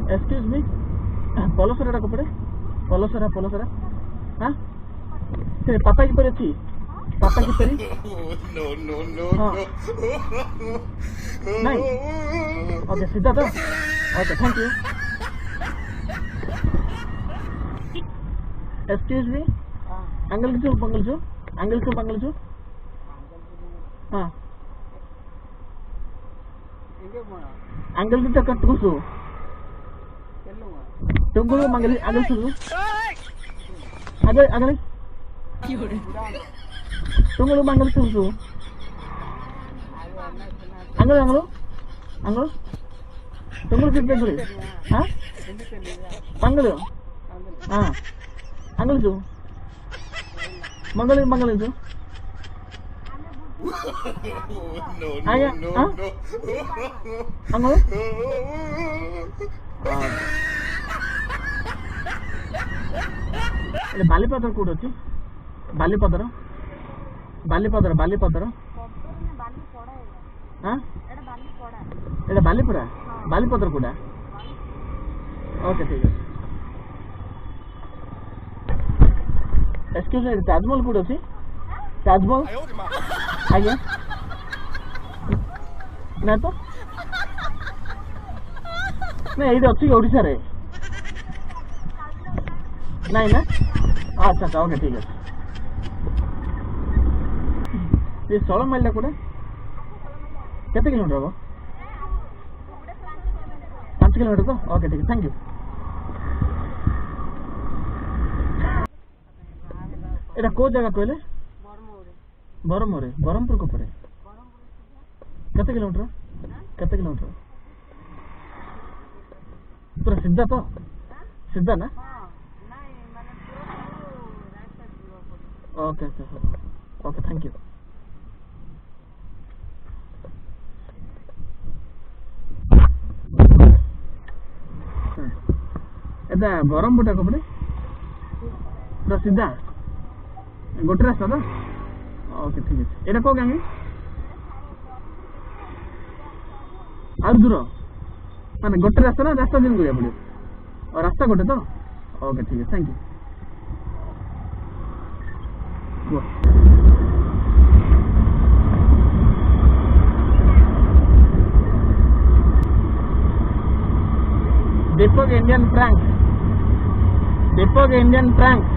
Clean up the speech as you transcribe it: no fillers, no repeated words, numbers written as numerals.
excuse me पलसरा कपड़े पलसरा हाँ से पापा की परी अच्छी पापा की परी हाँ नहीं ओके सीधा तो okay thank you excuse me uncle की हाँ अंकल की टक्कर टूसू तुमको मंगली अंकल सुनो अगर तुमको मंगल सुनो अंकल तुमको कितने बड़े हाँ मंगल हाँ अंकल जो मंगल जो आया हाँ अंकल बालीपदर कौट अच्छी बालीपदर हाँ एटा बालीपड़ा बालीपदर कौटा ओके ठीक है एक्सक्यूज मी ताजमहल कौट अच्छी ताजमहल आज्ञा ना तो नहीं ये अच्छी ओडिशा रे नहीं ना अच्छा ओके ठीक है ये 16 माइल कौटे केते किलोमीटर हम 5 किलोमीटर तो ओके ठीक है थैंक यू एटा को जगह कहले बरमपुर को पड़े केते किलोमीटर पूरा सीधा तो सीधा ना ओके थैंक यू एटा बरमपुर कपड़े पूरा सीधा गोटे रास्ता तो ओके ठीक है एटा को गाँव और दूर माने गोटे रास्ता ना रास्ता दिन करिया पड़े और रास्ता गोटे तो ओके ठीक है thank you Deepak Indian prank